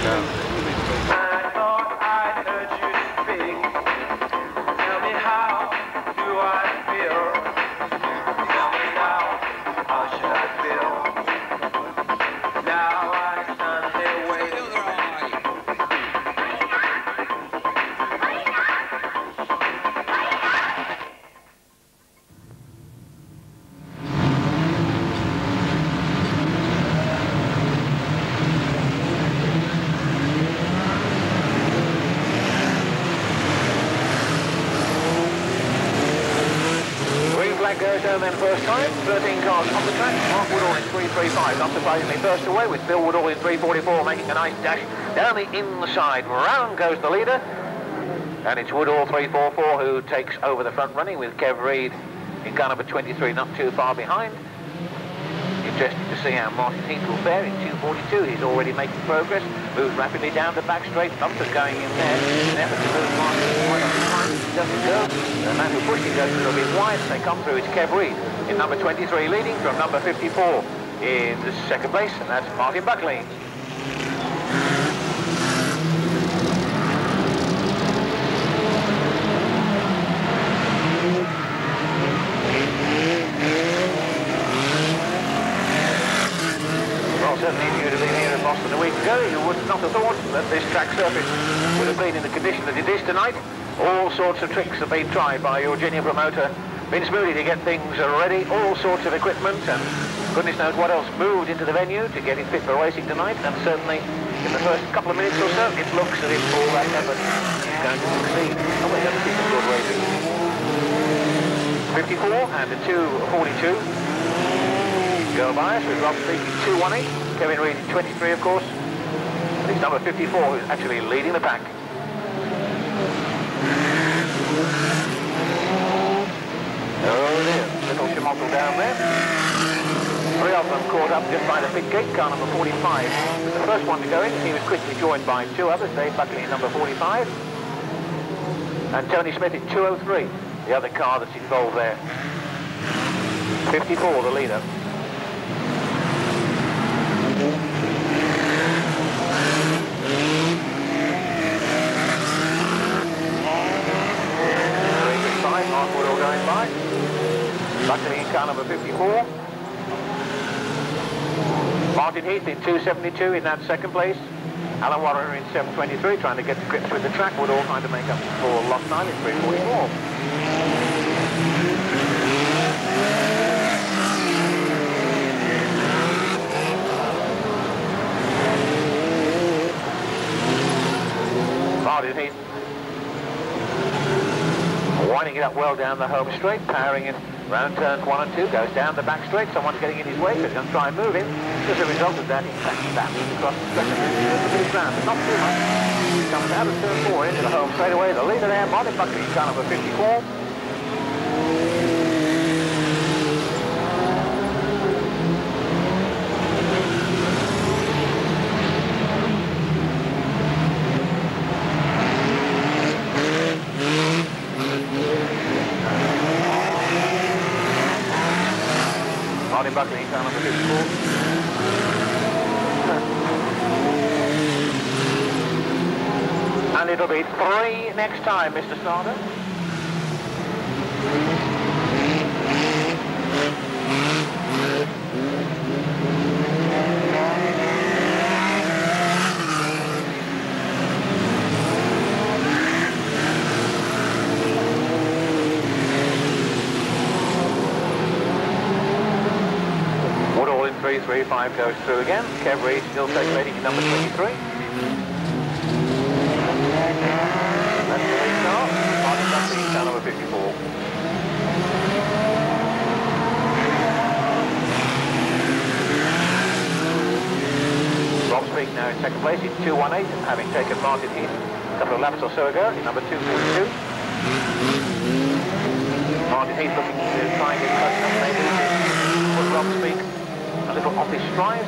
down. I thought I heard you speak. Tell me, how do I feel? Tell me now, how should I feel? Now I stand here waiting. Goes home then first time, 13 cars on the track, Mark Woodall in 3.35, not surprisingly first away with Bill Woodall in 3.44 making a nice dash down the inside. Round goes the leader, and it's Woodall 3.44 who takes over the front running with Kev Reid in car number 23 not too far behind. Interesting to see how Martin Heath will fare in 2.42, he's already making progress, moves rapidly down the back straight, Bumpers going in there, an effort to move Martin wide on his line, doesn't go, the man who pushed him goes a little bit wide, they come through, it's Kev Reid in number 23 leading from number 54 in the second place, and that's Martin Buckley. Certainly if you would have been here in Boston a week ago, you would not have thought that this track surface would have been in the condition that it is tonight. All sorts of tricks have been tried by your junior promoter, Vince Moody, to get things ready, all sorts of equipment, and goodness knows what else moved into the venue to get it fit for racing tonight, and certainly in the first couple of minutes or so, it looks as if all that effort is going to succeed. And we're going to see some good racing. 54 and a 2.42. Go by us with Rob speaking 2.18. Kevin Reid 23, of course. And it's number 54 who's actually leading the pack. Oh dear, little schmozzle down there. Three of them caught up just by the pit gate, car number 45 was the first one to go in. He was quickly joined by two others, Dave Buckley in number 45. And Tony Smith in 203, the other car that's involved there. 54, the leader. Mark Woodall going by. Buckley in car number 54. Martin Heath in 2.72 in that second place. Alan Warner in 7.23 trying to get to grips with the track. Woodall trying to make up for lost time in 3.44. Martin Heath winding it up well down the home straight, powering in round turns 1 and 2, goes down the back straight, someone's getting in his way, so he's going to try and move him. As a result of that, he's actually battling across the stretch of the ground, but not too much. He comes out of turn 4 into the home straight away. The leader there, Martin Buckley, car number 54. Martin Buckley, car number 54. And it'll be 3 next time, Mr. Starter. Woodall in 3.35 goes through again. Kev Reid still takes leading in number 23. That's the lead car. Martin Buckley, car number 54. Rob Speak now in second place in 2.18, having taken Martin Heath a couple of laps or so ago in number 2.42. Martin Heath looking to try and get close enough maybe to put Rob Speak a little off his stride.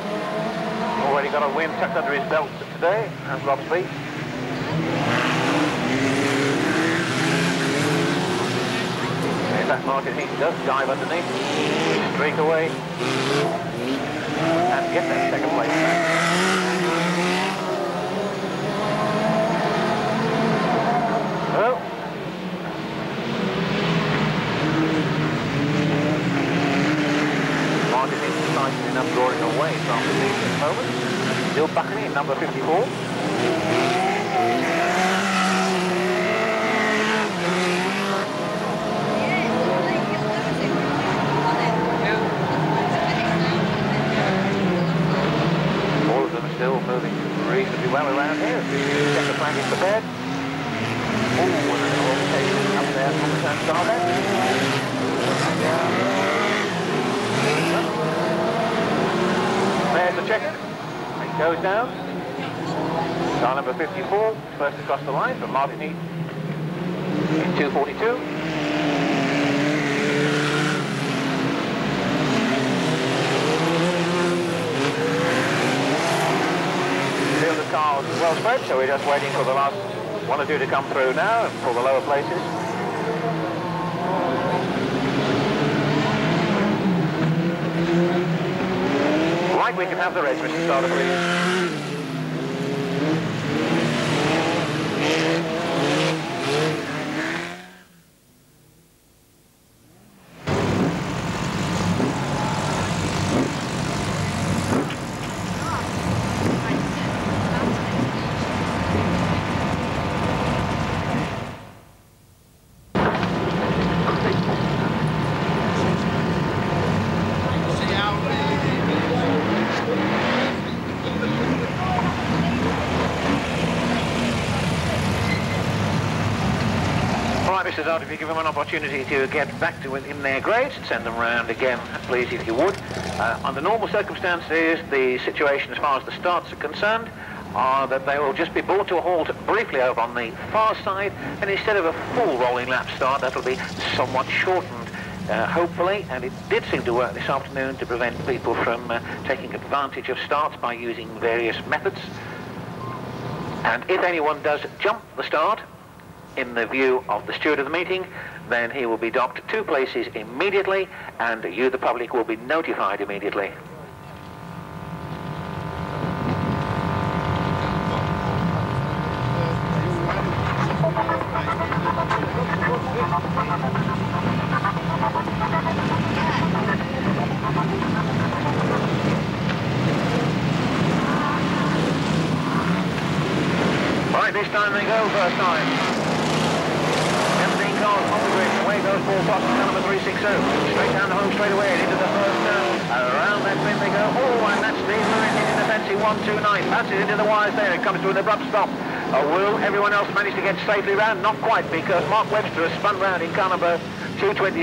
Already got a win tucked under his belt today, as Rob Speak. In fact, Martin Heath does dive underneath, streak away, and get that second place back. Still bucking in number 54. All of them are still moving reasonably well around here. Get the flanking prepared. Oh, and an orientation up there from the turn star there. There's the check. It goes down. Car number 54, first across the line from Martin Heath in 2:42. Field of cars is well spread, so we're just waiting for the last one or two to come through now and for the lower places. Right, we can have the race, Mr. Starter, please. If you give them an opportunity to get back to within their grades, send them round again, please, if you would. Under normal circumstances, the situation as far as the starts are concerned are that they will just be brought to a halt briefly over on the far side, and instead of a full rolling lap start, that will be somewhat shortened, hopefully, and it did seem to work this afternoon to prevent people from taking advantage of starts by using various methods. And if anyone does jump the start, in the view of the steward of the meeting, then he will be docked 2 places immediately, and you, the public, will be notified immediately. Right, this time they go, first time. On the grid, away goes Paul Fox, number 360. Straight down the home straight away and into the first turn. Around that bend they go. Oh, and that's Steve Lewis in the fancy 129. Passes into the wires there. It comes to an abrupt stop. Will everyone else manage to get safely round? Not quite, because Mark Webster has spun round in car number 226.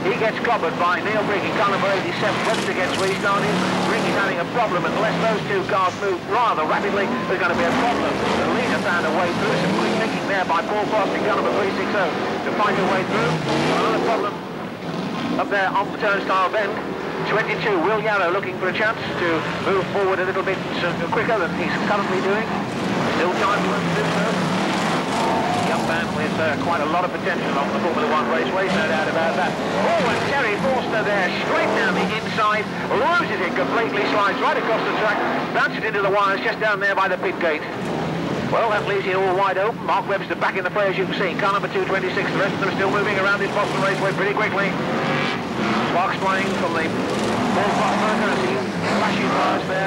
He gets clobbered by Neil Brigg in car number 87. Webster gets restarted. Brigg is having a problem. Unless those 2 cars move rather rapidly, there's going to be a problem. The leader found a way through. Some quick thinking there by Paul Foss in car number 360 to find a way through. Another problem up there on the turnstile bend. 22, Will Yarrow looking for a chance to move forward a little bit quicker than he's currently doing. Still time to do so. Young man with quite a lot of potential on the Formula 1 raceways, no doubt about that. Oh, and Terry Forster there, straight down the inside, loses it completely, slides right across the track, bounces into the wires just down there by the pit gate. Well, that leaves it all wide open. Mark Webster back in the fray, as you can see. Car number 226, the rest of them are still moving around this Boston Raceway pretty quickly. Sparks flying from the ballpark motor as he flashes bars there.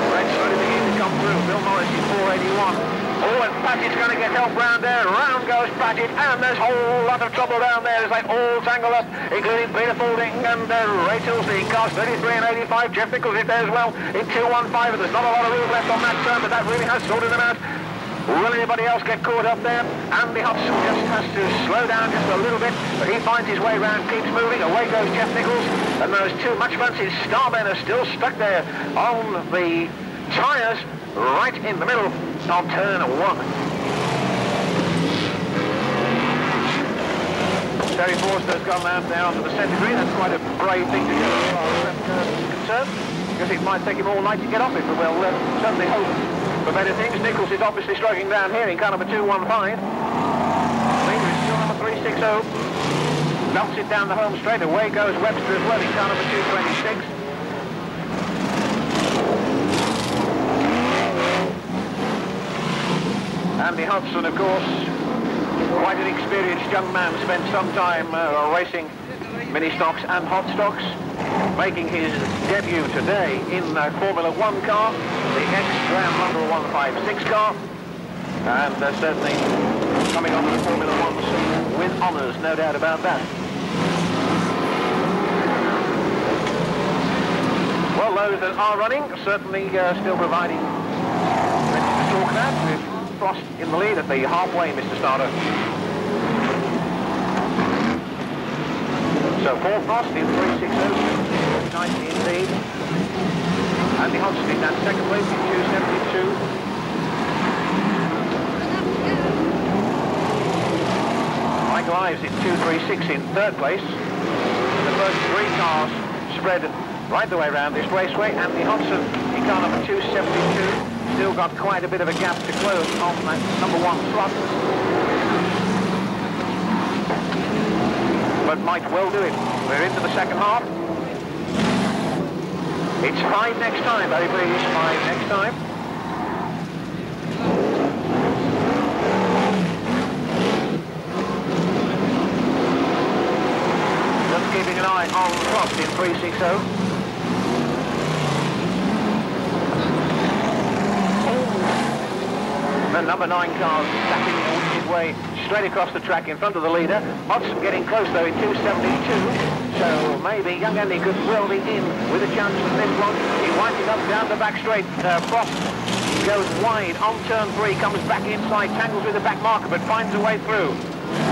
Red slowly beginning to come through. Bill Morris in 481. Oh, and Padgett's going to get help round there. Round goes Padgett, and there's a whole lot of trouble down there as they all tangle up, including Peter Falding and Ray Tyldesley in cars 33 and 85. Geoff Nickolls is there as well in 215. There's not a lot of room left on that turn, but that really has sorted them out. Will anybody else get caught up there? Andy Hodgson just has to slow down just a little bit, but he finds his way round, keeps moving. Away goes Geoff Nickolls, and those 2 much fancied Starmen are still stuck there on the tyres right in the middle of turn 1. Terry Forster's gone round there onto the centre green. That's quite a brave thing to do as far as I'm concerned, because it might take him all night to get off it, but we'll certainly hope for better things. Nickolls is obviously struggling down here in car number 215. Leader is still number 360. Dumps it down the home straight. Away goes Webster as well in car number 226. Andy Hodgson, of course, quite an experienced young man, spent some time racing mini stocks and hot stocks. making his debut today in Formula 1 car, the ex-Graham Lundell 156 car, and certainly coming on to the Formula 1s with honours, no doubt about that. Well, those that are running certainly still providing plenty to talk about, with Frost in the lead at the halfway, Mr. Starter. So Paul Frost in 360, nicely indeed. Andy Hodgson in that second place in 272. Michael Ives in 236 in third place. The first three cars spread right the way around this raceway. Andy Hodgson in car number 272. Still got quite a bit of a gap to close on that number one slot. But might well do it. We're into the second half. It's 5 next time, very please, 5 next time. Just keeping an eye on Frost in 360. The number 9 car backing his way straight across the track in front of the leader. Hodgson getting close though in 272, so maybe young Andy could well be in with a chance for this one. He's winding up down the back straight. Frost goes wide on turn 3, comes back inside, tangles with the back marker but finds a way through.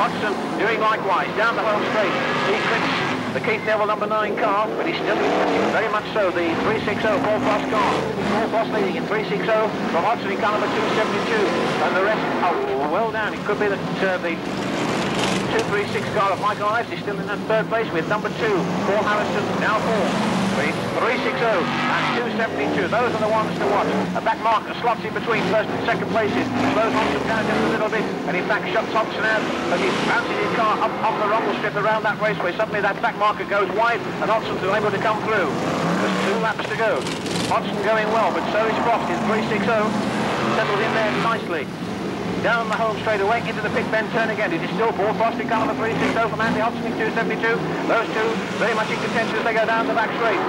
Hodgson doing likewise down the home straight. He clicks the Keith Neville number 9 car, but he's still very much so the 360 Paul Frost car. Paul Frost leading in 360 from Hodgson in car number 272, and the rest, oh, well down. It could be that the 236 car of Michael Ives is still in that third place with number 2, Paul Harrison, now 4. But it's 360 and 272. Those are the ones to watch. A back marker slots in between first and second places. Slows Hodgson down just a little bit, and in fact shuts Hodgson out as he bounces his car up on the rumble strip around that raceway. Suddenly that back marker goes wide, and Hodgson's able to come through. There's 2 laps to go. Hodgson going well, but so is Frost in 360. Settles in there nicely. Down the home straight away into the pit bend turn again. It is still Paul Frost in car number 360 from Andy Hodgson in 272. Those two very much in contention as they go down the back straight.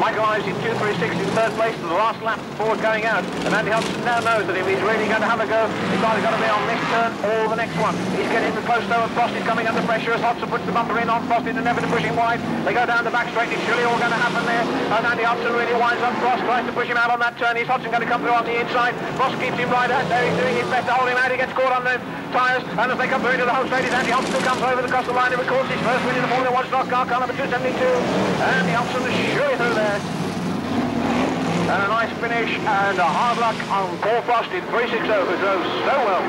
Michael Ives in 236 in third place to the last lap before going out. And Andy Hodgson now knows that if he's really going to have a go, he's either got to be on this turn or the next one. He's getting close though, and Frost is coming under pressure as Hodgson puts the bumper in on Frost into Neville to push him wide. They go down the back straight. It's surely all going to happen there. And Andy Hodgson really winds up Frost, tries to push him out on that turn. Is Hodgson going to come through on the inside? Frost keeps him right out there. He's doing his best to hold him out. He gets caught on the tyres, and as they come through into the home straight, Andy Hodgson comes over across the line and records his first win in the Formula 1 stock car number 272. Andy Hodgson is surely through there. And a nice finish and a hard luck on Paul Frost in 360, who drove so well.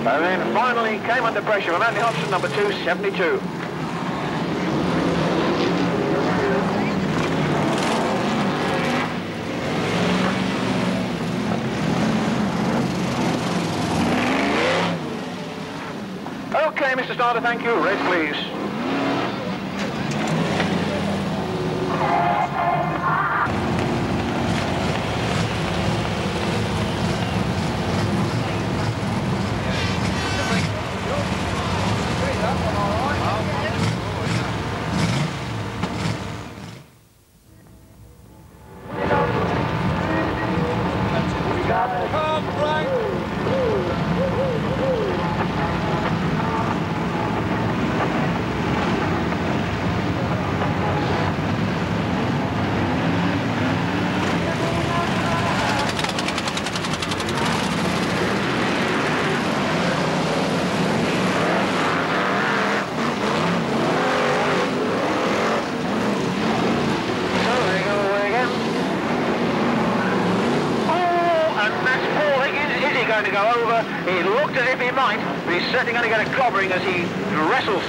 And then finally came under pressure from Andy Hodgson, number 272. Okay, Mr. Starter, thank you. Race, please. Going to go over. He looked as if he might, but he's certainly going to get a clobbering as he wrestles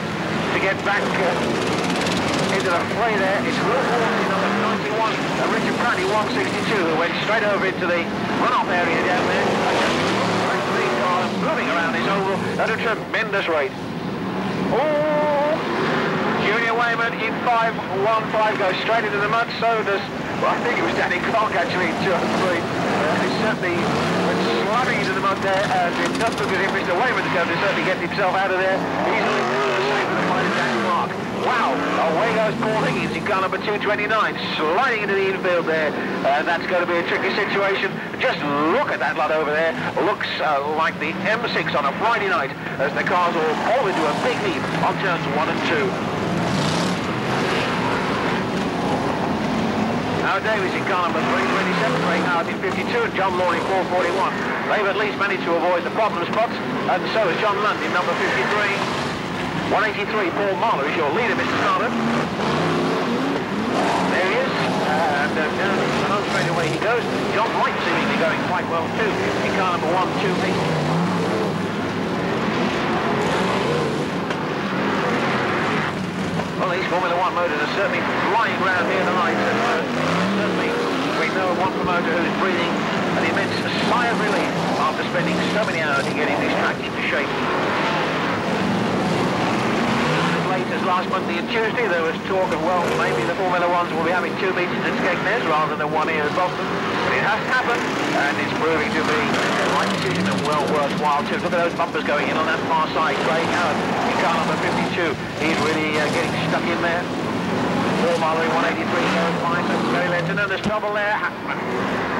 to get back into the fray there. It's Wilf Warnes in number 91 and Richard Pratt in 162 who went straight over into the runoff area down there. And just the car moving around this oval at a tremendous rate. Oh, Junior Wainman in 515 goes straight into the mud. So does, well, I think it was Danny Clark actually in 203. He certainly went slamming into the mud there, and it does look as if Mr. Wainman's going to certainly get himself out of there easily. The same with the fine Danny Clark. mark. Wow, away goes Paul Higgins in car number 229, sliding into the infield there. That's going to be a tricky situation. Just look at that lot over there. Looks like the M6 on a Friday night as the cars all fall into a big heap on turns 1 and 2. Now Davies in car number 327, Craig Howarth in 52, and John Law in 441. They've at least managed to avoid the problem spots, and so is John Lund in number 53. 183, Paul Marler is your leader, Mr. Starter. There he is, and down the home straight away he goes. John Wright seemingly going quite well too in car number 128. Well, these Formula One motors are certainly flying around here tonight, and certainly we know one promoter who is breathing an immense sigh of relief after spending so many hours in getting this track into shape. As late as last Monday and Tuesday, there was talk of, well, maybe the Formula Ones will be having 2 meetings at Skegness rather than one here at Boston. But it has happened, and it's proving to be the right decision and well worthwhile too. Look at those bumpers going in on that far side. Craig Howarth in car number 52. He's really getting stuck in there. Paul Marler in 183 goes by, so very Lenton, and there's trouble there.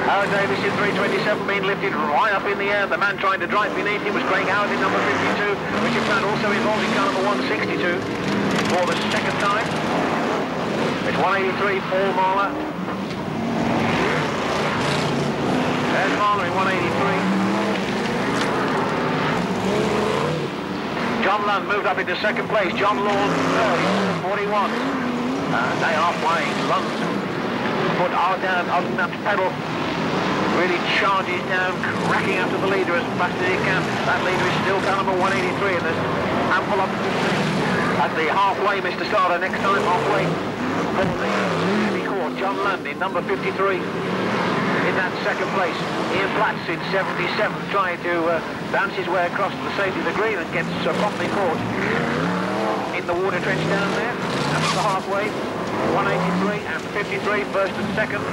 Howard Davis in 327 being lifted right up in the air. The man trying to drive beneath him was Craig Howarth in number 52, which is Pratt also involved in car number 162 for the second time. It's 183, Paul Marler. There's Marler in 183. John Lund moved up into second place. John Law third, 41. They are flying. Lund put R down on that pedal. Really charges down, cracking after the leader as fast as he can. That leader is still car number 183, and there's ample up at the halfway, Mr. Starter, next time halfway from the heavy court. John Lund in number 53 in that second place. Ian Platts in 77, trying to bounce his way across to the safety of the green and gets properly caught in the water trench down there. That's the halfway. 183 and 53, first and second.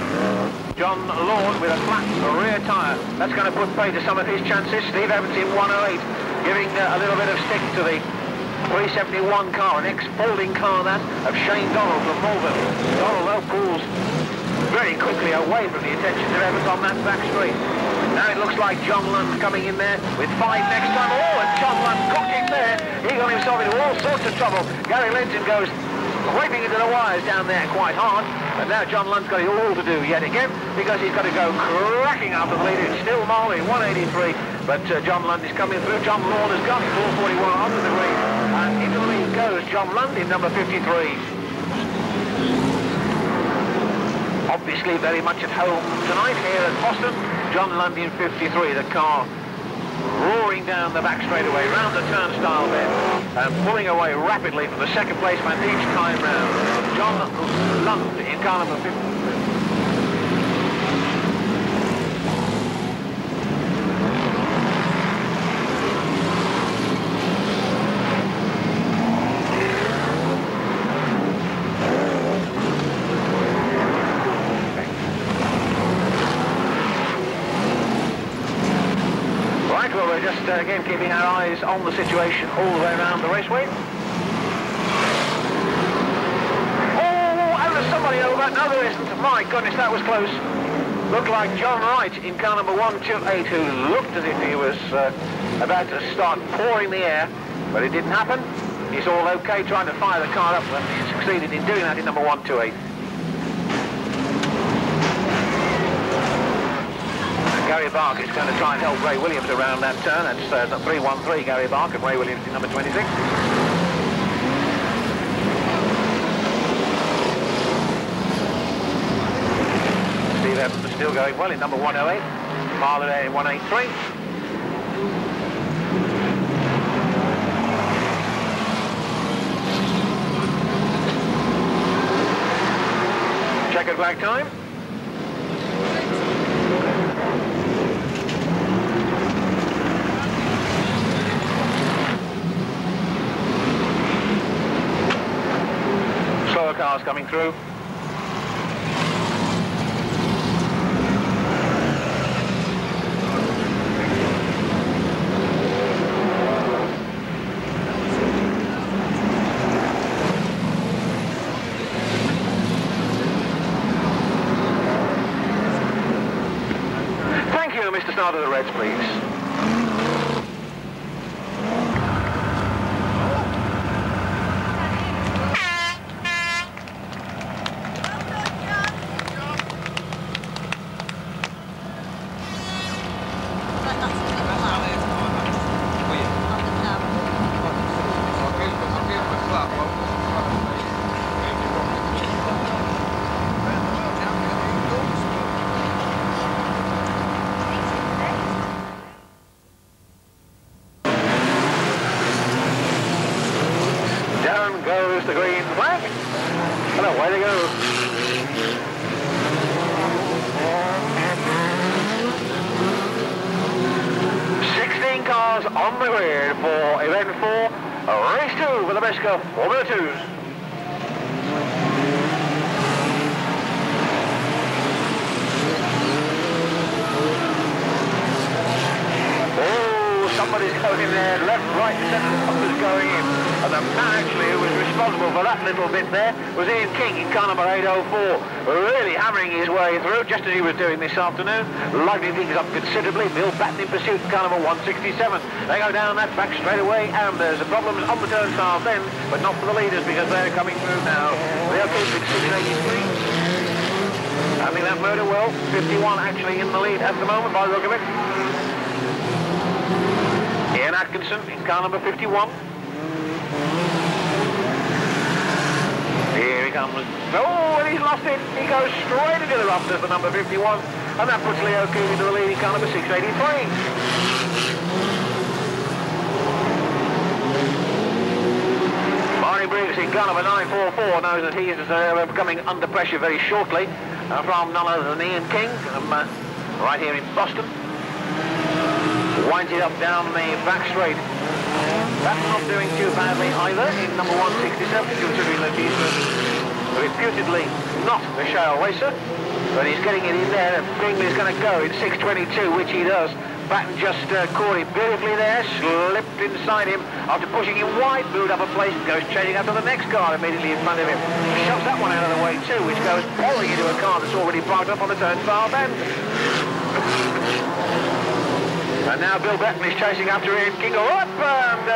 John Lawn with a flat rear tyre. That's going to put pay to some of his chances. Steve Evans in 108, giving a little bit of stick to the 371 car, an ex-Falding car that, of Shane Dorrell from Malvern. Dorrell, though, pulls very quickly away from the attention of Evans on that back straight. Now it looks like John Lund coming in there with 5 next time. Oh, and John Lund got him there. He got himself into all sorts of trouble. Gary Lenton goes scraping into the wires down there quite hard, and now John Lund's got it all to do yet again, because he's got to go cracking after the leader. It's still Marley, 183, but John Lund is coming through. John Lawn has got it, 441 onto the green, and into the lead goes John Lund in number 53. Obviously very much at home tonight here at Boston. John Lund in 53, the car roaring down the back straightaway, round the turnstile there, and pulling away rapidly from the second place man each time round. John Lund in car number 50. Just again keeping our eyes on the situation all the way around the raceway. Oh, and there's somebody over. No, there isn't. My goodness, that was close. Looked like John Wright in car number 128, who looked as if he was about to start pouring the air, but it didn't happen. He's all okay trying to fire the car up, and he succeeded in doing that in number 128. Gary Bark is going to try and help Ray Williams around that turn. That's 313 Gary Bark, and Ray Williams in number 26. Steve Evans is still going well in number 108. Marler there in 183. Checkered flag time. Slower cars coming through. Mr. Starter, the Reds, please. Goes the green flag, and away they go. Sixteen cars on the grid for event 4, race 2 for the BriSCA Formula 2s. Somebody's going in there, left, right, centre, somebody's going in. And the man actually who was responsible for that little bit there was Ian King in car number 804, really hammering his way through, just as he was doing this afternoon, lightening things up considerably. Bill Batten in pursuit in car number 167. They go down that back straight away, and there's a problem on the turnstile then, but not for the leaders because they're coming through now. They're keeping 683. Handling that motor well, 51 actually in the lead at the moment by the look of it. Ian Atkinson in car number 51. Here he comes. Oh, and he's lost it. He goes straight into the rough as the number 51. And that puts Leo Coon into the lead in car number 683. Briggs in car number 944 knows that he is coming under pressure very shortly from none other than Ian King, right here in Boston. Winds it up down the back straight. That's not doing too badly either in number 167, considering that he's reputedly not a shale racer, but he's getting it in there, and Bingley's going to go in 622, which he does. Batten just caught him beautifully there, slipped inside him after pushing him wide, moved up a place and goes chasing after the next car immediately in front of him. Shoves that one out of the way too, which goes pouring into a car that's already parked up on the turnstile bend. And now Bill Batten is chasing after Ian King up, and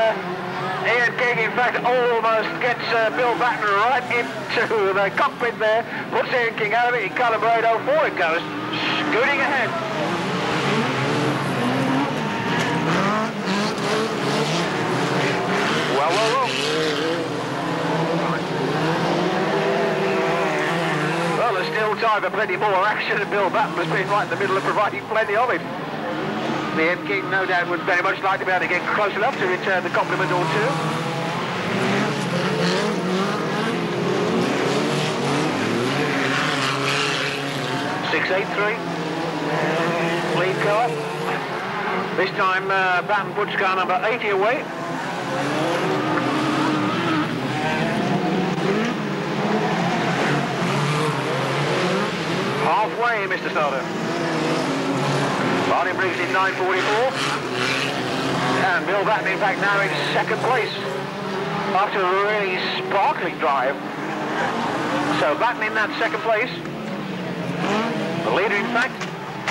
Ian King in fact almost gets Bill Batten right into the cockpit there, puts Ian King out of it in car number 804, it goes scooting ahead. Well. Well, there's still time for plenty more action, and Bill Batten has been right in the middle of providing plenty of it. The Ian King, no doubt, would very much like to be able to get close enough to return the compliment or two. .683, lead car. This time, Batten puts car number 80 away. Halfway, Mr. Starter. Falding Briggs in 944. And Bill Batten, in fact, now in second place after a really sparkling drive. So Batten in that second place. The leader, in fact,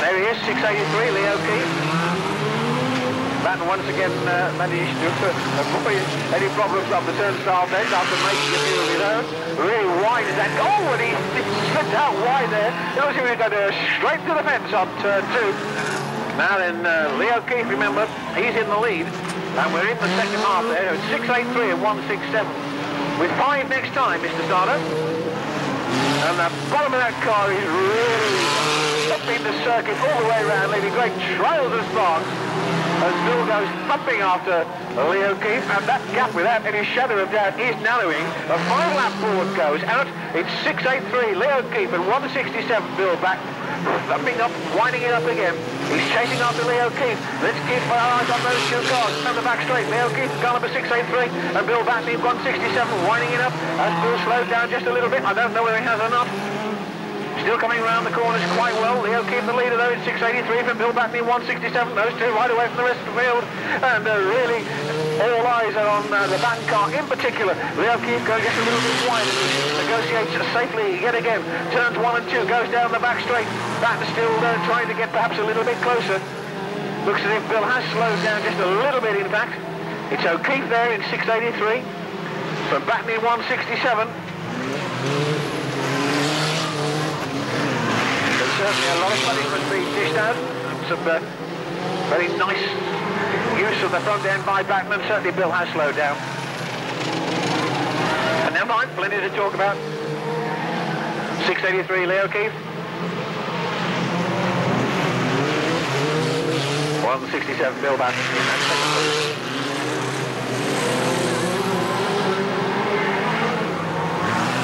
there he is, 683, Leo Keith. Batten once again managed to avoid any problems up the turnstile bend after making a few of his own. Really wide is that. Oh, and he slipped out wide there. It was going to go straight to the fence on turn 2. Now then, Leo Keith, remember, he's in the lead, and we're in the second half there. It's 683 and 167. With 5 next time, Mr. Starter. And the bottom of that car is really thumping the circuit all the way around, leaving great trails of sparks as Bill goes thumping after Leo Keith, and that gap, without any shadow of doubt, is narrowing. A 5-lap forward goes out. It's 683 Leo Keith and 167 Bill Batten. Thumping up, winding it up again. He's chasing after Leo Keith. Let's keep our eyes on those two cars. Down the back straight, Leo Keith, car number 683, and Bill Batten in 167, winding it up. As Bill slowed down just a little bit. I don't know whether he has enough. Still coming around the corners quite well. Leo Keith the leader though in 683 from Bill Batten in 167. Those two right away from the rest of the field. And really All eyes are on the van car in particular. Leo Keith going just a little bit wide. Negotiates safely yet again. Turns 1 and 2. Goes down the back straight. Pratt still trying to get perhaps a little bit closer. Looks as if Bill has slowed down just a little bit, in fact. It's O'Keefe there in 683. From Batten in 167. There's certainly a lot of money must be dished out. Some very nice use of the front end by Batten, and certainly Bill has slowed down. And never mind, plenty to talk about. 683 Leo Keith. 167 Bill Batten in that second place.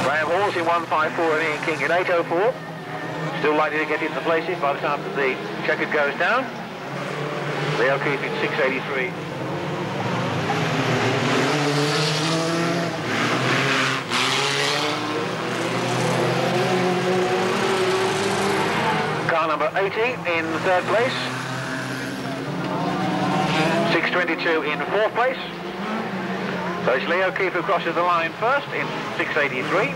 Graham Hall's in 154 and Ian King in 804. Still likely to get into places by the time that the checkered goes down. Leo Keith in 683. Car number 80 in third place. 622 in fourth place. So it's Leo Keith who crosses the line first in 683.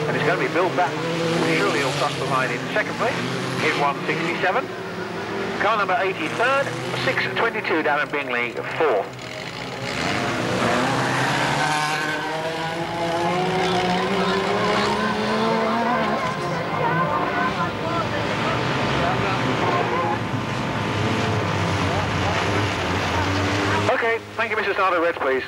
And it's going to be Bill Batten who surely will cross the line in second place in 167. Car number 83rd, 622 down at Bingley, 4th. Okay, thank you, Mr. Starter. Reds, please.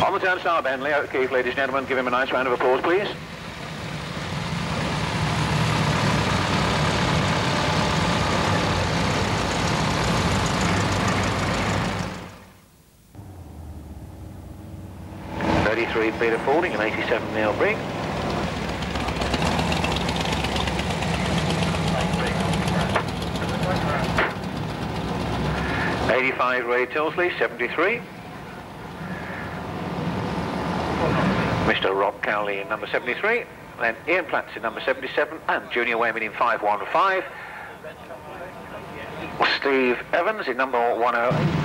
On the turn star bend, Leo Keith, ladies and gentlemen, give him a nice round of applause, please. Peter Falding and 87 Neil Brigg. '85 Ray Tyldesley, 73. Mr. Rob Cowley in number 73. Then Ian Platt's in number 77 and Junior Wainman in 515. Steve Evans in number 108.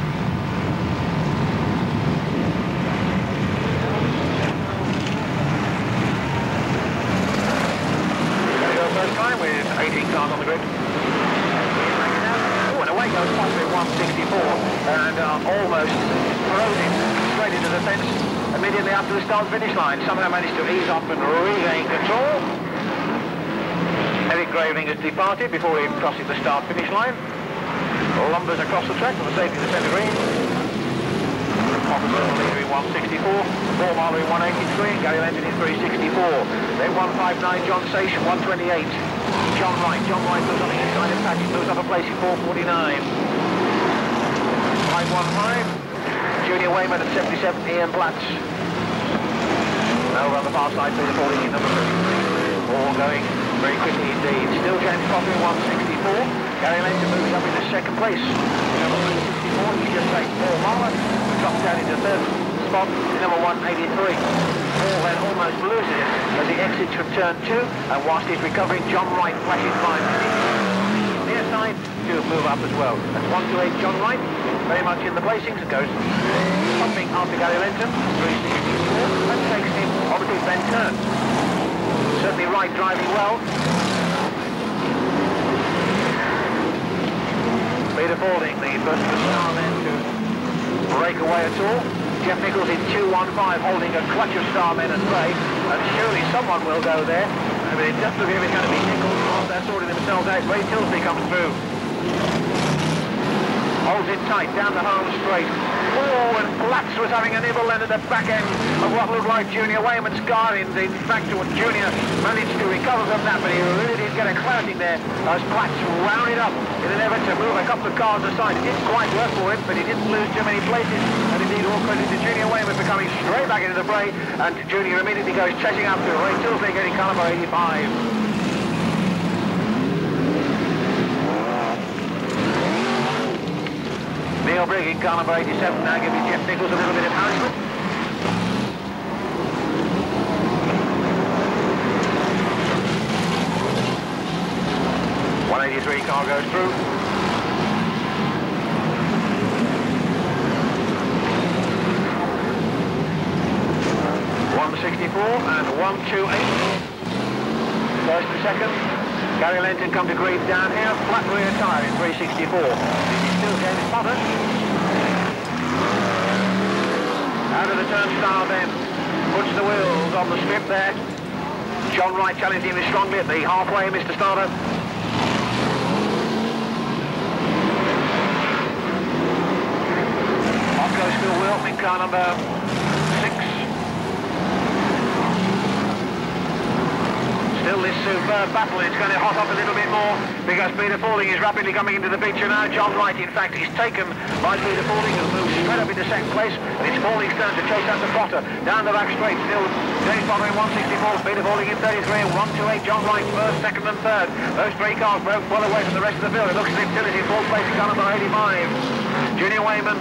First time with 18 cars on the grid. Oh, and away goes Foster in 164 and almost thrown in straight into the fence immediately after the start-finish line. Somehow managed to ease up and regain control. Eric Graveling has departed before he crosses the start-finish line. Lumbers across the track for the safety of the centre green. Officer leader in 164, Paul Marler in 183, Gary Lenton in 364. Then 159, John Station, 128. John Wright moves on the inside of Padgett, moves up a place in 449. 515, Junior Wainman at 77, Ian Platts. Over on the far side, Peter Falding in number 3. All going very quickly indeed. Still James Coffey in 164. Gary Lenton moves up into second place. Number 364, he's just taken Paul Marler. Drops down into third spot, number 183. Paul then almost loses it as he exits from turn 2, and whilst he's recovering, John Wright flashes by near side to move up as well. That's 128 John Wright, very much in the placings, and goes pumping after Gary Lenton, 364, and takes him, obviously, Ben turn. Certainly Wright driving well. Peter Falding, the first of the star then to break away at all. Geoff Nickolls in 215 holding a clutch of starmen at bay, and surely someone will go there. I mean, it does look like it's going to be Nickolls whilst they're sorting themselves out. Ray Tyldesley comes through. Holds it tight down the home straight. Oh, and Pratt was having a nibble then at the back end of what looked like Junior Wainman's car. In fact, Junior managed to recover from that, but he really did get a clouting there as Pratt wound it up in an effort to move a couple of cars aside. It didn't quite work for him, but he didn't lose too many places. And indeed, all credit to Junior Wainman for coming straight back into the fray, and Junior immediately goes chasing up to Ray Tyldesley, getting car number 85. Brigg in car number 87 now, giving Geoff Nickolls a little bit of harassment. .183 car goes through. .164 and 128. First and second. Gary Lenton come to grief down here. Flat rear tyre in 364. Still James Potter. Out of the turnstile then, puts the wheels on the strip there. John Wright challenging him strongly at the halfway, Mr. Starter. Off goes Phil Wilf in car number 6. Still this superb battle. It's going to hot up a little bit more because Peter Falding is rapidly coming into the picture now. John Wright, in fact, is taken by Peter Falding, who moves straight up into second place, and it's Falding's turn to chase after Potter down the back straight. Still James Potter in 164, Peter Falding in 33, and 128. John Wright first, second, and third. Those three cars broke well away from the rest of the field. It looks as if Tillis in fourth place in car number 85. Junior Wainman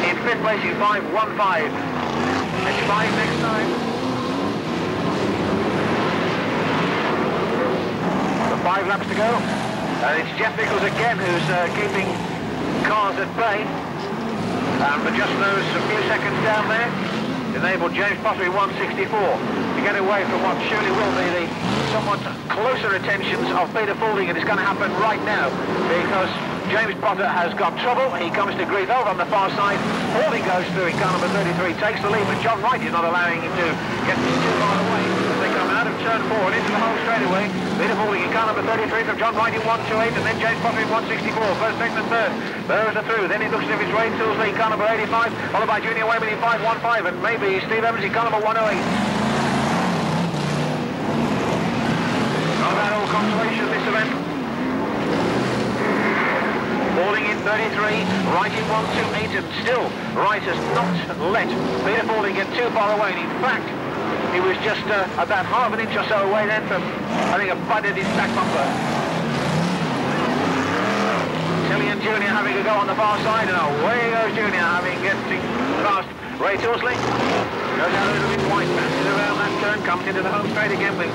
in fifth place in 515. It's 5 next time. 5 laps to go, and it's Geoff Nickolls again who's keeping cars at bay, but just those few seconds down there enabled James Potter in 164 to get away from what surely will be the somewhat closer attentions of Peter Falding, and it's going to happen right now because James Potter has got trouble. He comes to grief over on the far side. Falding goes through in car number 33, takes the lead, but John Wright is not allowing him to get too far away as they come out of turn 4 and into the home straightaway. Peter Falding in car number 33 from John Wright in 128, and then James Potter in 164. First, second, and third. Those are through. Then it looks as if it's Ray Tyldesley in car number 85, followed by Junior Wainman in 515, and maybe Steve Evans in car number 108. Not bad old consolation this event. Falding in 33, Wright in 128, and still Wright has not let Peter Falding get too far away. And in fact, he was just about half an inch or so away then from having a bud at his back bumper. Tillian Jr. having a go on the far side, and away goes Jr. having getting past Ray Tyldesley. Goes out a little bit wide, passes around that turn, comes into the home straight again with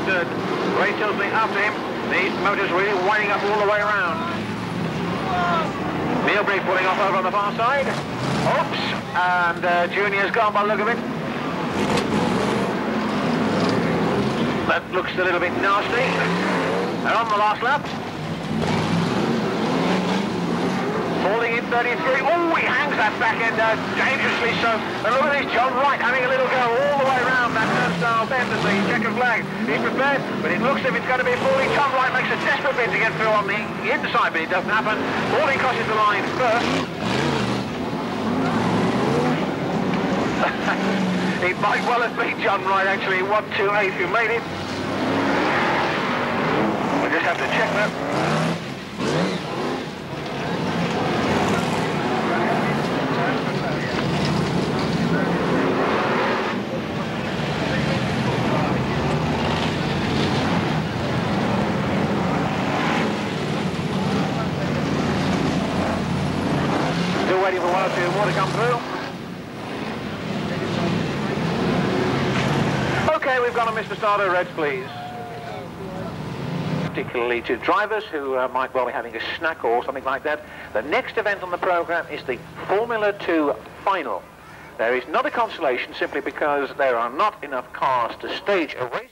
Ray Tyldesley after him. These motors really winding up all the way around. Brigg pulling off over on the far side. Oops, and Junior's gone by the look of it. That looks a little bit nasty. And on the last lap. Falding in 33. Oh, he hangs that back end dangerously so. And look at this, John Wright having a little go all the way around that turnstile bend as the checkered flag. He's prepared, but it looks as if it's going to be Falding. John Wright makes a desperate bid to get through on the inside, but it doesn't happen. Falding crosses the line first. He might well have beat John Wright actually, 128 who made it. We'll just have to check that. Still waiting for 1 or 2 more to come through. Okay, we've got a Mr. Starter, Reds, please. Particularly to drivers who might well be having a snack or something like that. The next event on the programme is the Formula 2 final. There is not a consolation simply because there are not enough cars to stage a race.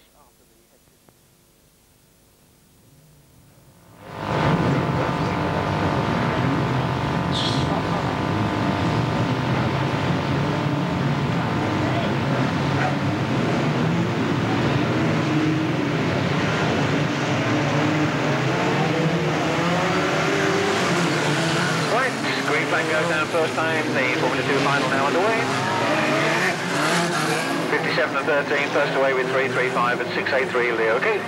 Goes down first time, the Formula 2 final now underway. 7 and 13, first away with 3.35 and 6.83 Leo Keith.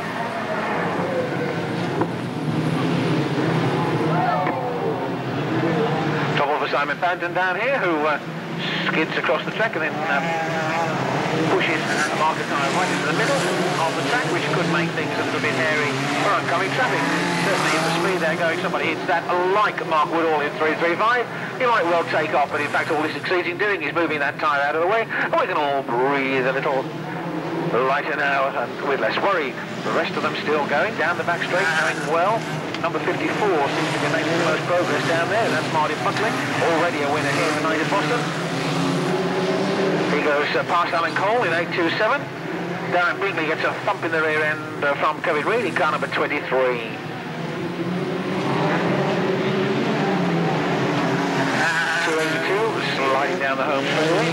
Top of Simon Banton down here, who skids across the track and then pushes Marcus Tyre right into the middle of the track, which could make things a little bit hairy for oncoming traffic. Certainly if the speed they're going, somebody hits that like Mark Woodall in 3.35, he might well take off, but in fact all he succeeds in doing is moving that tyre out of the way, and we can all breathe a little lighter now and with less worry. The rest of them still going down the back straight, going well. Number 54 seems to be making the most progress down there. That's Martin Buckley, already a winner here tonight in Boston. He goes past Alan Cole in 8.27. Darren Brinkley gets a thump in the rear end from Kevin Reid in car number 23. 282, sliding down the home straightaway.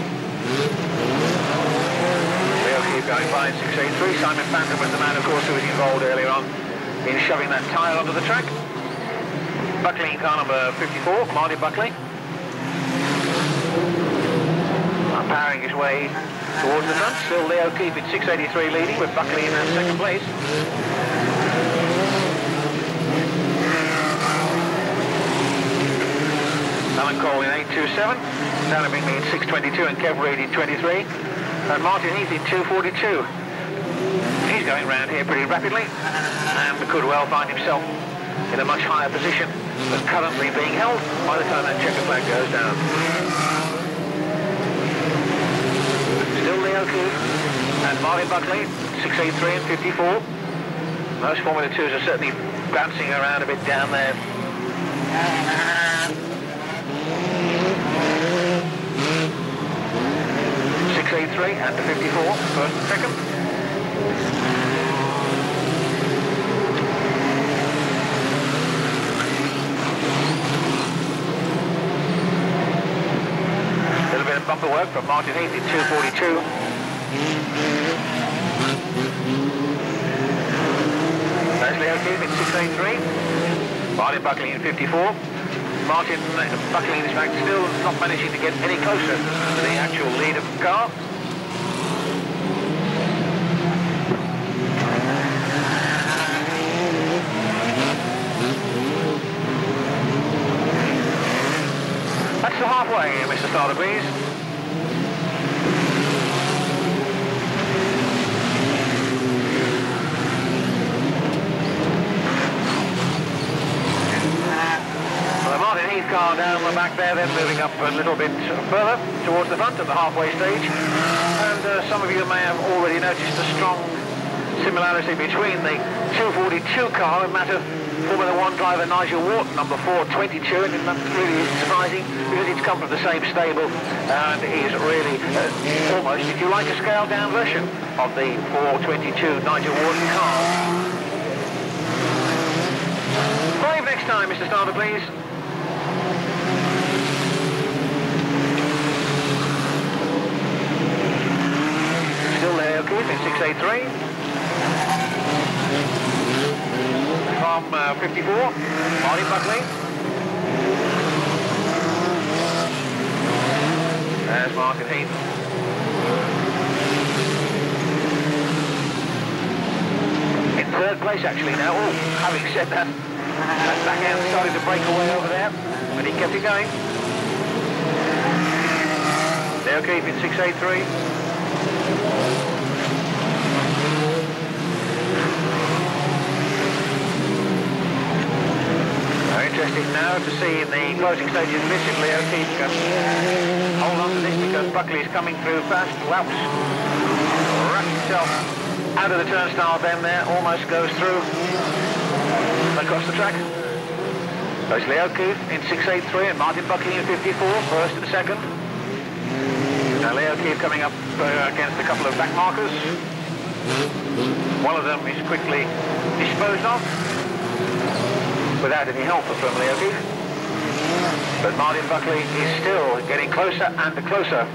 Leo Keith going by in 6.83. Simon Banton was the man, of course, who was involved earlier on in shoving that tyre onto the track. Buckley in car number 54, Martin Buckley. Powering his way towards the front. Still Leo Keith in 6.83 leading, with Buckley in second place. Alan Cole in 8.27. Darren Bingley in 6.22 and Kev Reid in 23. And Martin Heath in 2.42. He's going round here pretty rapidly and could well find himself in a much higher position than currently being held by the time that checker flag goes down. Still Leo Keith and Martin Buckley, 6.83 and 54. Most Formula 2s are certainly bouncing around a bit down there. 6.83 and 54, first and second. A little bit of bumper work from Martin Heath in 2.42. There's Leo Keith in 6.83. Martin Buckley in 54. Martin Buckley, in fact, still not managing to get any closer to the actual lead of the car. That's the halfway, Mr. Tyldesley. Martin Heath car down the back there, then moving up a little bit further towards the front at the halfway stage. And some of you may have already noticed a strong similarity between the 242 car and that of Formula 1 driver Nigel Wharton, number 422, and that really is surprising because it's come from the same stable and is really almost, if you like, a scaled down version of the 422 Nigel Wharton car. 5 next time, Mr. Starter, please. Still Leo Keith in 6.83. From 54, Martin Buckley. There's Martin Heath. In third place actually now. Oh, having said that, that backhand started to break away over there, but he kept it going. Leo Keith in 6.83. Very interesting now to see in the closing stages of this if Leo Keith can hold on to this because Buckley is coming through fast. Whoops. Wraps himself out of the turnstile bend there, almost goes through across the track. There's Leo Keith in 6.83 and Martin Buckley in 54, first and second. Now Leo Keith coming up against a couple of back markers. One of them is quickly disposed of without any help from Leo Keith. But Martin Buckley is still getting closer and closer.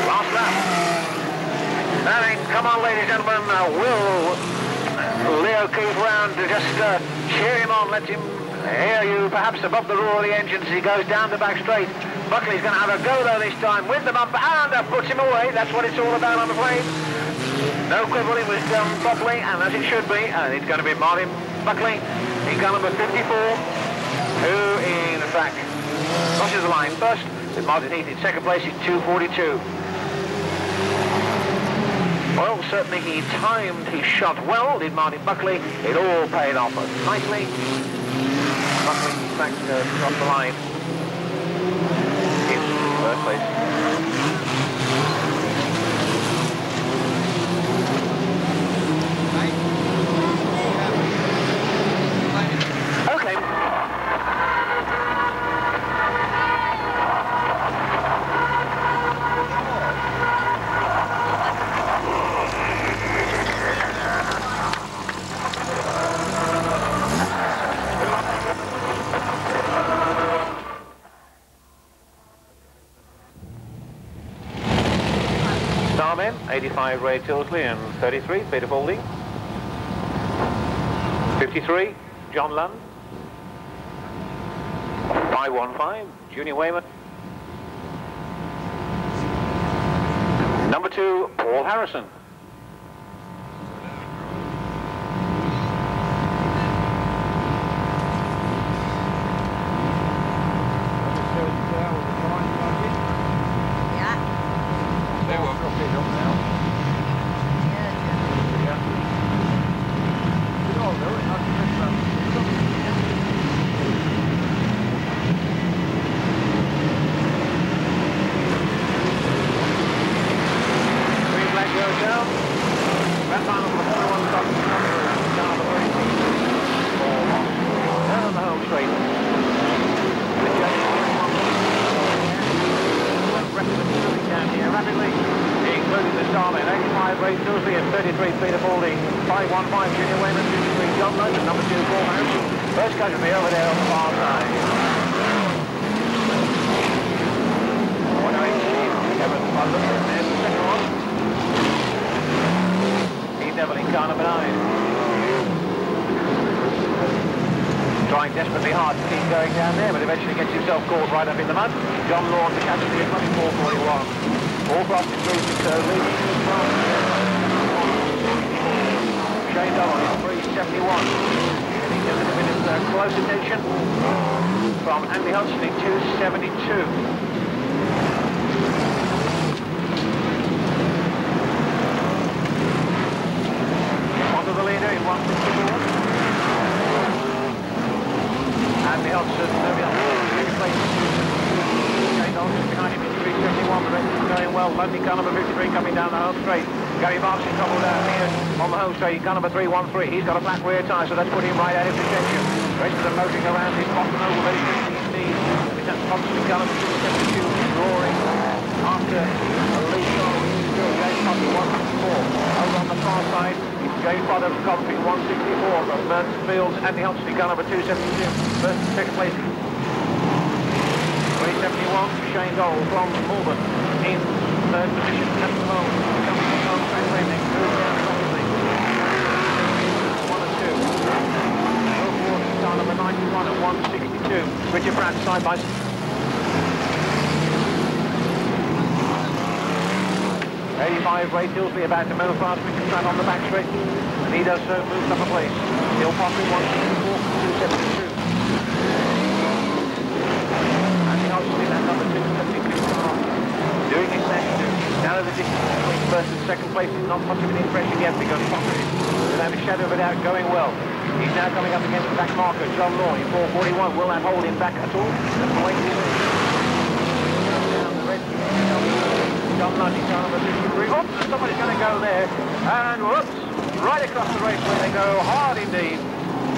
Last lap. Now then, come on ladies and gentlemen, will Leo go Keith round to just cheer him on, let him hear you perhaps above the roar of the engines as he goes down the back straight. Buckley's going to have a go though this time with the bumper, and that puts him away. That's what it's all about, I'm afraid. No quibbling with Buckley, and as it should be, and it's going to be Martin Buckley in car number 54, who in fact crosses the line first, with Martin Heath in second place in 2:42. Well, certainly he timed his shot well, did Martin Buckley. It all paid off nicely. Buckley, in fact, crossed the line in first place. Okay. Starmen, 85 Ray Tyldesley and 33 Peter Falding. 53 John Lund. 515 Junior Wainman. Number 2 Paul Harrison. Neville in car number 9. Trying desperately hard to keep going down there, but eventually gets himself caught right up in the mud. John Lord to catch the at 4:41. All crossed in 360, leading in front. Shane Double in 371. Getting a little bit of close attention from Andy Hodgson in 272. Onto the leader in 154. Andy Hodgson, second place. Shane Hodgson behind him in 371. The rest is going well. Lund in car number 53 coming down the home straight. Gary Marks in trouble down here on the home straight in car number 313. He's got a flat rear tyre, so that's put him right out of contention. The rest of them motoring around his bottom over very quickly indeed. With that constant car number 272 roaring after a lead car, which is still James Potter 164. Over on the far side, it's James Potter from Coventry 164. From Merton Fields, Andy Hodgson in car number 272. First and second place. 371, Shane Dorrell from Melbourne in third position at the moment. Coming on home straight away next, moves down rapidly. 1 and 2. Wilf Warnes, car number 91 at 162. Richard Pratt side by side. 85 Ray Tyldesley about to move past Richard Pratt on the back straight, and he does so, moves up a place. Still possibly 164, 272. Hodgson in that number 272 car, doing his best to narrow the distance between first and second place. Is not much of an impression yet because Potter is, without a shadow of a doubt, going well. He's now coming up against the back marker, John Law in 4:41. Will that hold him back at all? That's the way it is. Down the red, John Lund in car number 53. Oops, somebody's going to go there, and whoops, right across the raceway they go, hard indeed.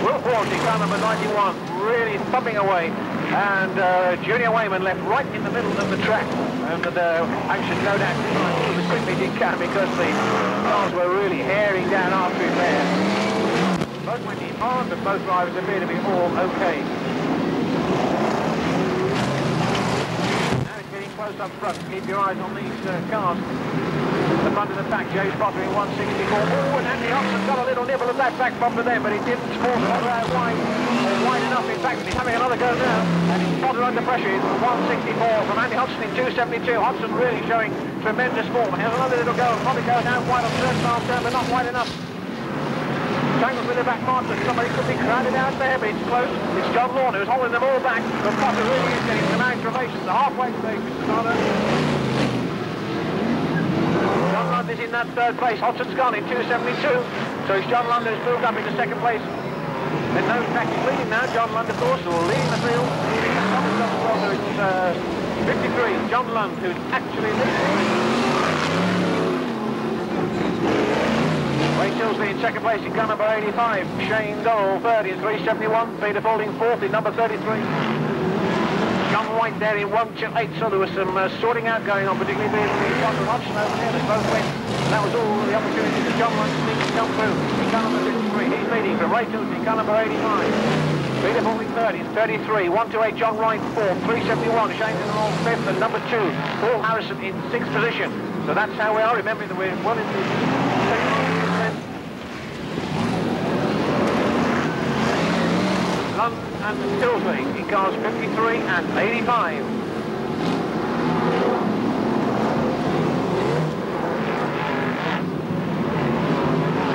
Wilf Warnes in car number 91, really thumping away. And Junior Wainman left right in the middle of the track, and I should no doubt move as quickly as he can because the cars were really herring down after him there. Both went in hard, but both drivers appear to be all okay. Now it's getting close up front. Keep your eyes on these cars. The front of the pack, James Potter in 164. Oh, and Andy Hodgson got a little nibble at that back bumper then, but he didn't force it out wide, or wide enough. In fact, he's having another go now, and he's spotted under pressure. It's 164 from Andy Hodgson in 272. Hodgson really showing tremendous form. Here's another little go, probably going down wide on third turn, but not wide enough. Tangles with the back marker. Somebody could be crowded out there, but it's close. It's John Lorne who's holding them all back. But Potter really is getting some aggravation. The halfway stage, Mr. Carter. John Lund is in that third place. Hodgson's gone in 272. So it's John Lund who's moved up into second place. There's no track leading now. John Lund, of course, will lead the field. So it's 53. John Lund who's actually leading. Ray Tyldesley in second place in car number 85. Shane Dorrell third in 371. Peter Falding fourth in number 33. John Wright there in 128. So there was some sorting out going on, particularly between John and Hodgson over there. They both went. That was all the opportunity that John Wright to come through. In car number 53. He's leading from Ray Tyldesley in car number 85. Peter Falding third in 33. 128. John Wright fourth. 371. Shane Dorrell fifth. And number 2. Paul Harrison in sixth position. So that's how we are. Remembering that we're well into the Lund and Tyldesley in cars 53 and 85.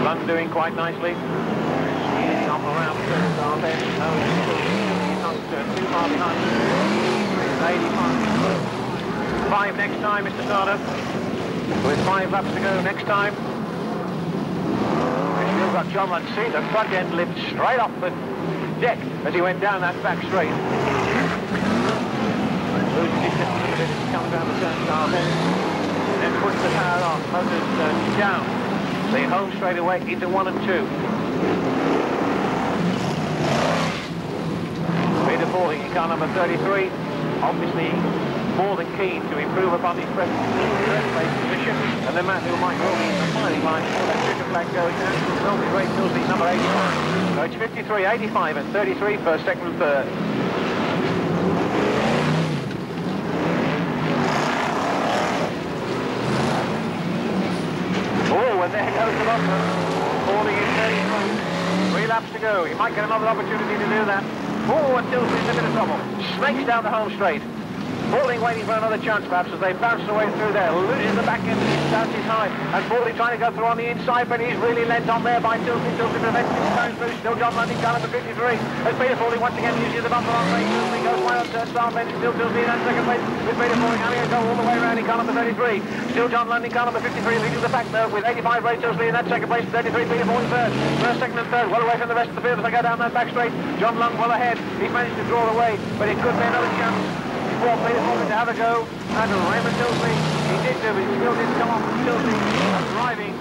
Lund doing quite nicely. He's up around the start there. No, he's not too far behind. 85. 5 next time, Mr. Starter. With 5 laps to go next time. We've still got John Lund. See, the front end lived straight off the deck as he went down that back straight. Losing his distance a bit as he comes down the turnstile then puts the power on. Motors down. So you're home straight away into 1 and 2. Peter Falding in car number 33. Obviously more than keen to improve upon his present place position, and the man who might well be in the firing line before that checkered flag goes down is only Ray Tyldesley, number 85. So it's 53, 85 and 33 first, second and third. Oh, and there goes the bumper. Falding in 33. 3 laps to go. He might get another opportunity to do that. Oh, and Tyldesley's in a bit of trouble. Snakes down the home straight. Falding waiting for another chance perhaps as they bounce away through there. Loses the back end, bounces high. And Falding trying to go through on the inside, but he's really lent on there by Tyldesley. Tyldesley prevents him going through. Still John Lund in car number 53. As Peter Falding once again uses the bumper on Ray Tyldesley. Goes wide on turnstile bench. Still Tyldesley in that second place with Peter Falding having a go all the way around in car number 33. Still John Lund in car number 53 leading the pack though with 85 Ray Tyldesley in that second place. 33 Peter Falding third. First, second and third. Well away from the rest of the field as they go down that back straight. John Lund well ahead. He's managed to draw away, but it could be another chance for Peter Falding to have a go and Raymond Tyldesley. He did do, but he still didn't come off. Tyldesley driving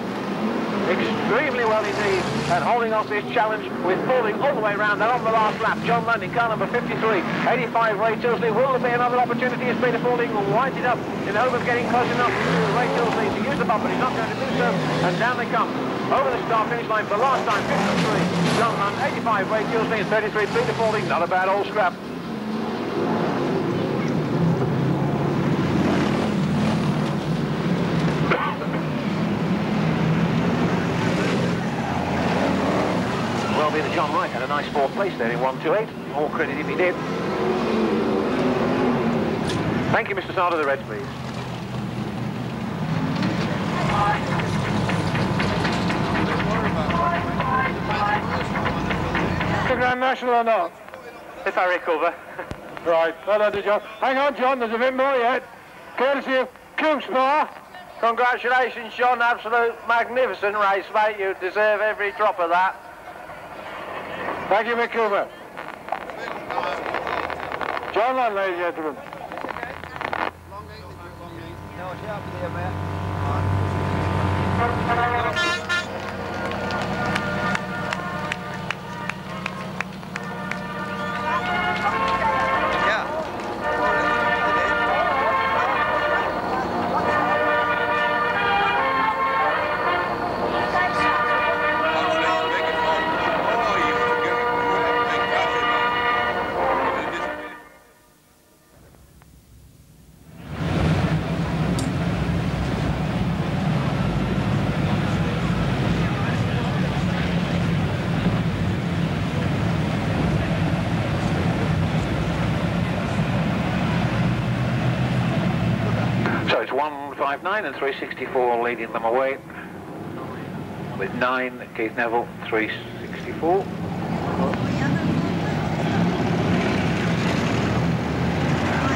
extremely well indeed and holding off this challenge with Falding all the way around. They're on the last lap. John Lund in car number 53. 85 Ray Tyldesley. Will there be another opportunity as Peter Falding winds it up in the hope of getting close enough to Ray Tyldesley to use the bumper? He's not going to do so, and down they come over the start finish line for the last time. 53 John Lund, 85 Ray Tyldesley, and 33 Peter Falding. Not a bad old scrap. That John Wright had a nice 4th place there in 128. All credit if he did. Thank you, Mr. Starter. The Reds, please. The Grand National or not? If I recover. Right, well done, John. Hang on, John, there's a bit more yet. Courtesy of Coombs-Bar. Congratulations, John. Absolute magnificent race, mate. You deserve every drop of that. Thank you, Mick Cooper. John Lund, ladies and gentlemen. 159 and 364 leading them away. With 9, Keith Neville, 364.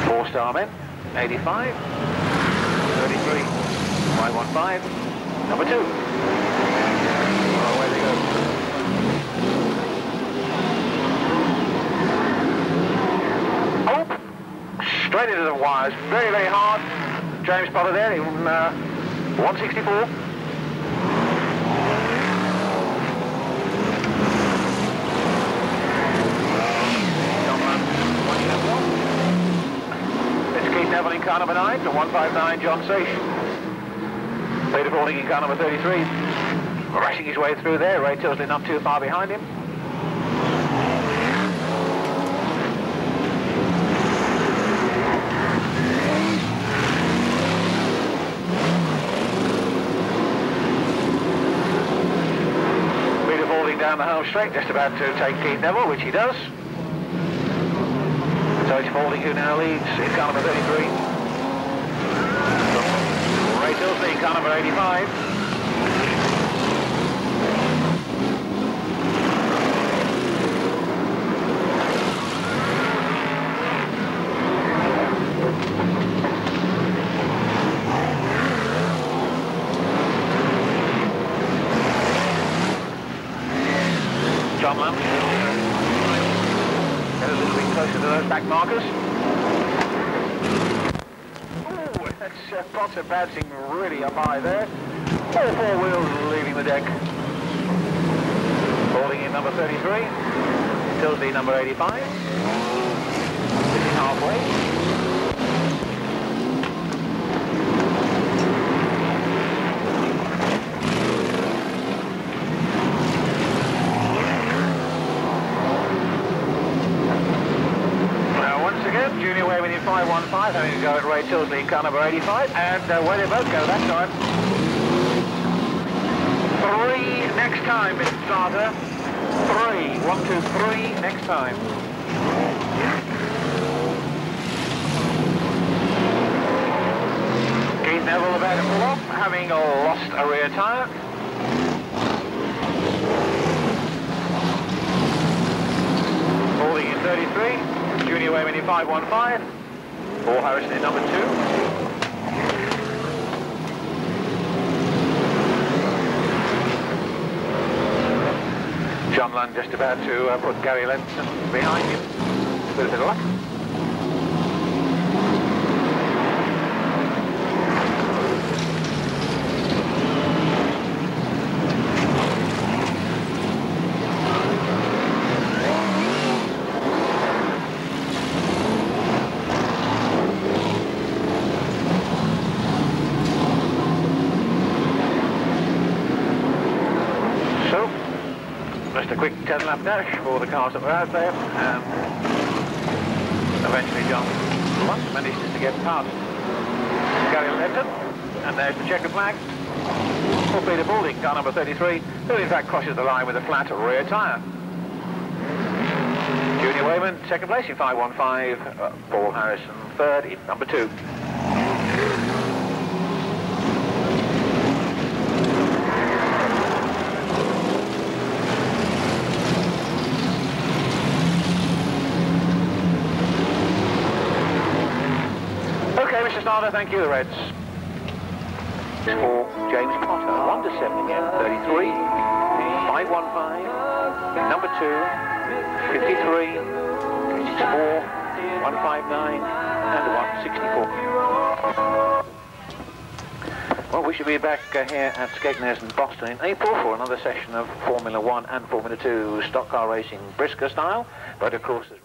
Four-star men, 85, 33, 515, number 2. Oh, away they go. Oh, straight into the wires, very, very hard. James Potter there, in 164. Neville in car number 9 to 159 John Sach. Peter Falding in car number 33. Rushing his way through there. Ray Tyldesley not too far behind him. Peter Falding down the home straight, just about to take Keith Neville, which he does. So it's Falding who now leads in car number 33. Ray Tyldesley in car number 85. John Lund. Get a little bit closer to those back markers. Ooh, that's Potter bouncing really up high there. All four wheels leaving the deck. Falding in number 33. Tyldesley number 85. This is halfway. Junior Wainman in 515, having a go at Ray Tyldesley in car number 85, and where they both go that time. 3 next time, Mr. Starter. 3. 1, 2, 3 next time. Keith Neville about to pull off, having lost a rear tyre. Falding in 33. Junior Wainman in 515. Paul Harrison in number 2. John Lund just about to put Gary Lenton behind him. With a bit of luck. Just a quick 10-lap dash for the cars that were out there, and eventually John Lund manages to get past Gary Lenton, and there's the checkered flag for Peter Falding, car number 33, who in fact crosses the line with a flat rear tyre. Junior Wainman, second place in 515, Paul Harrison third in number 2. Mr. Starter, thank you, the Reds. For James Potter, 1 to 7 again, 33, 515, number 2, 53, 64, 159, and 164. Well, we should be back here at Skegness and Boston in April for another session of Formula 1 and Formula 2 stock car racing BriSCA style, but of course, as